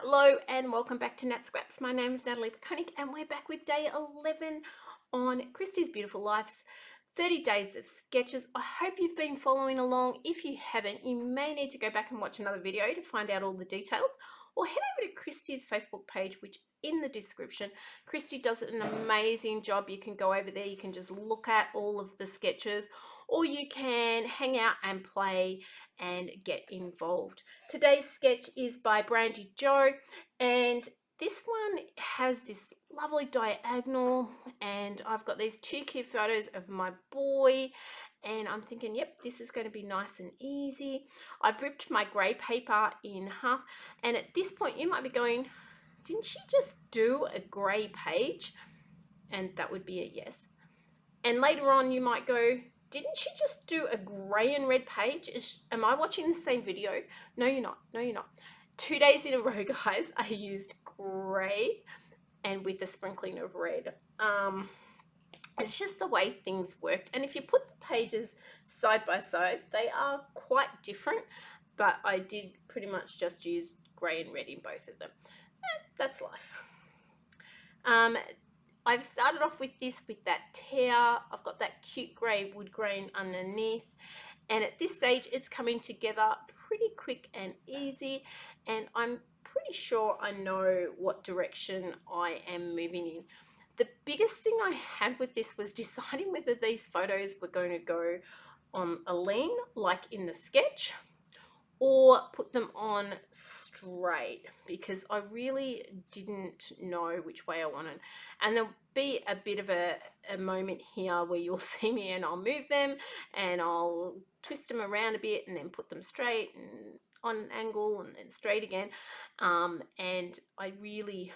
Hello and welcome back to Nat Scraps. My name is Natalie Peconic and we're back with day 11 on Christy's Beautiful Life's 30 days of sketches. I hope you've been following along. If you haven't, you may need to go back and watch another video to find out all the details, or head over to Christy's Facebook page, which is in the description. Christy does an amazing job. You can go over there, you can just look at all of the sketches, or you can hang out and play and get involved. Today's sketch is by Brandi Jo, and this one has this lovely diagonal, and I've got these two cute photos of my boy, and I'm thinking, yep, this is going to be nice and easy. I've ripped my grey paper in half, and at this point you might be going, didn't she just do a grey page? And that would be a yes. And later on you might go, didn't she just do a grey and red page? Am I watching the same video? No, you're not. No, you're not. 2 days in a row, guys, I used grey and with a sprinkling of red. It's just the way things worked. And if you put the pages side by side, they are quite different, but I did pretty much just use grey and red in both of them. That's life. I've started off with this with that tear. I've got that cute grey wood grain underneath, and at this stage it's coming together pretty quick and easy, and I'm pretty sure I know what direction I am moving in. The biggest thing I had with this was deciding whether these photos were going to go on a lean like in the sketch, or put them on straight, because I really didn't know which way I wanted. And there'll be a bit of a moment here where you'll see me and I'll move them and I'll twist them around a bit and then put them straight and on an angle and then straight again. And I really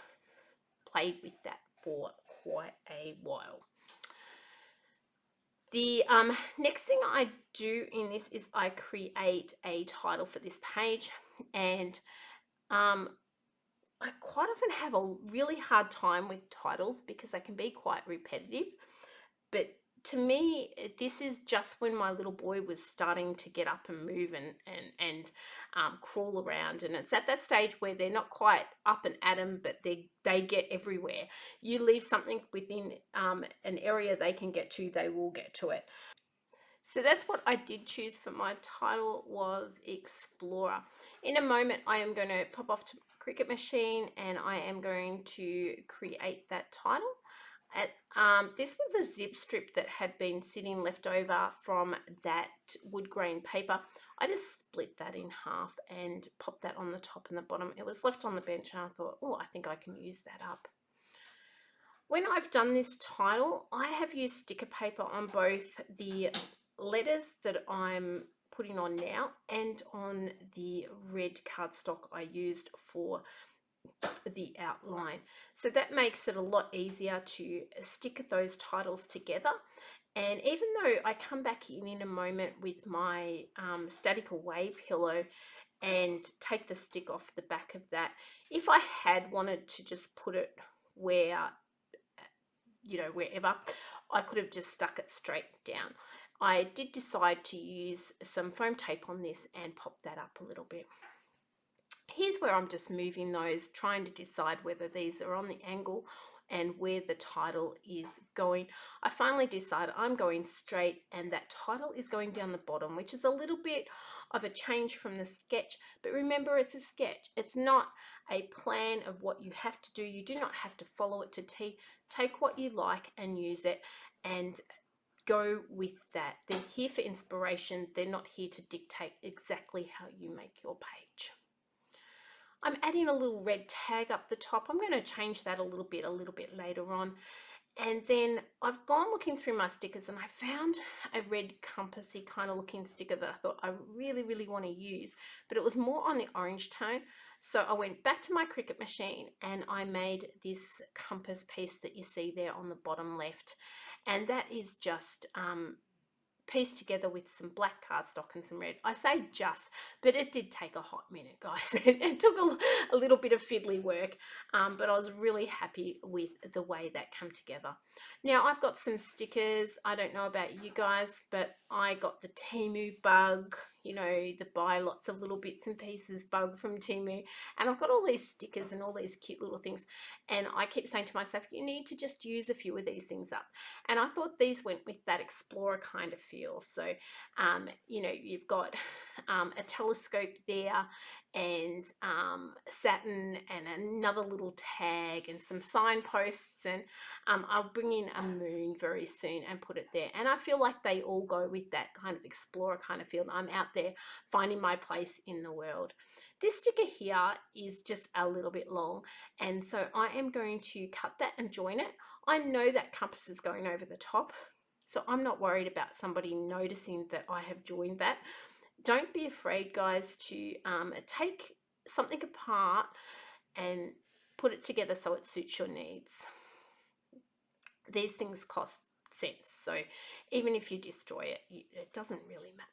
played with that for quite a while. The next thing I do in this is I create a title for this page, and I quite often have a really hard time with titles because they can be quite repetitive. But to me, this is just when my little boy was starting to get up and move and crawl around, and it's at that stage where they're not quite up and at 'em, but they get everywhere. You leave something within an area they can get to, they will get to it. So that's what I did choose for my title, was Explorer. In a moment I am going to pop off to Cricut Machine and I am going to create that title. This was a zip strip that had been sitting left over from that wood grain paper. I just split that in half and popped that on the top and the bottom. It was left on the bench and I thought, oh, I think I can use that up. When I've done this title, I have used sticker paper on both the letters that I'm putting on now and on the red cardstock I used for the outline. So that makes it a lot easier to stick those titles together. And even though I come back in a moment with my static away pillow and take the stick off the back of that, if I had wanted to just put it where, you know, wherever, I could have just stuck it straight down. I did decide to use some foam tape on this and pop that up a little bit. Here's where I'm just moving those, trying to decide whether these are on the angle and where the title is going. I finally decided I'm going straight, and that title is going down the bottom, which is a little bit of a change from the sketch. But remember, it's a sketch. It's not a plan of what you have to do. You do not have to follow it to T. Take what you like and use it and go with that. They're here for inspiration. They're not here to dictate exactly how you make your page. I'm adding a little red tag up the top. I'm going to change that a little bit later on. And then I've gone looking through my stickers and I found a red compassy kind of looking sticker that I thought I really want to use, but it was more on the orange tone. So I went back to my Cricut Machine and I made this compass piece that you see there on the bottom left. And that is just pieced together with some black cardstock and some red. I say just, but it did take a hot minute, guys. It took a little bit of fiddly work, but I was really happy with the way that came together. Now I've got some stickers. I don't know about you guys, but I got the Temu bug. you know, the buy lots of little bits and pieces bug from Temu. And I've got all these stickers and all these cute little things. And I keep saying to myself, you need to just use a few of these things up. And I thought these went with that explorer kind of feel. So, you know, you've got a telescope there, and Saturn, and another little tag, and some signposts, and I'll bring in a moon very soon and put it there. And I feel like they all go with that kind of explorer kind of feel. I'm out there finding my place in the world. This sticker here is just a little bit long, and so I am going to cut that and join it. I know that compass is going over the top, so I'm not worried about somebody noticing that I have joined that. Don't be afraid, guys, to take something apart and put it together so it suits your needs. These things cost cents, so even if you destroy it, it doesn't really matter.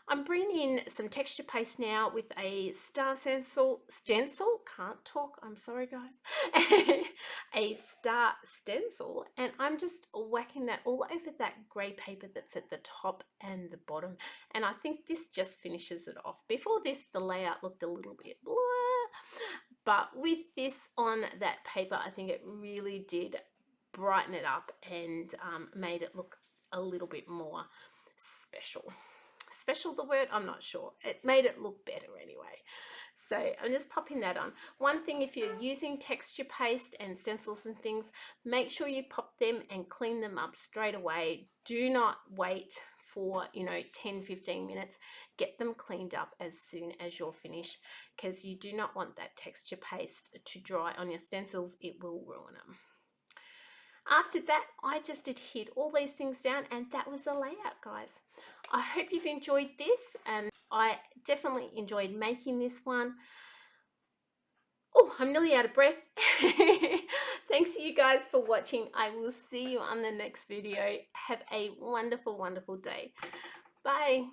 I'm bringing in some texture paste now with a star stencil, can't talk, I'm sorry guys, a star stencil, and I'm just whacking that all over that grey paper that's at the top and the bottom, and I think this just finishes it off. Before this, the layout looked a little bit blah, but with this on that paper, I think it really did brighten it up and made it look a little bit more special. Special the word? I'm not sure. It made it look better anyway. So I'm just popping that on. One thing, if you're using texture paste and stencils and things, make sure you pop them and clean them up straight away. Do not wait for, you know, 10-15 minutes. Get them cleaned up as soon as you're finished, because you do not want that texture paste to dry on your stencils. It will ruin them. After that, I just adhered all these things down, and that was the layout, guys. I hope you've enjoyed this, and I definitely enjoyed making this one. Oh, I'm nearly out of breath. Thanks to you guys for watching. I will see you on the next video. Have a wonderful, wonderful day. Bye.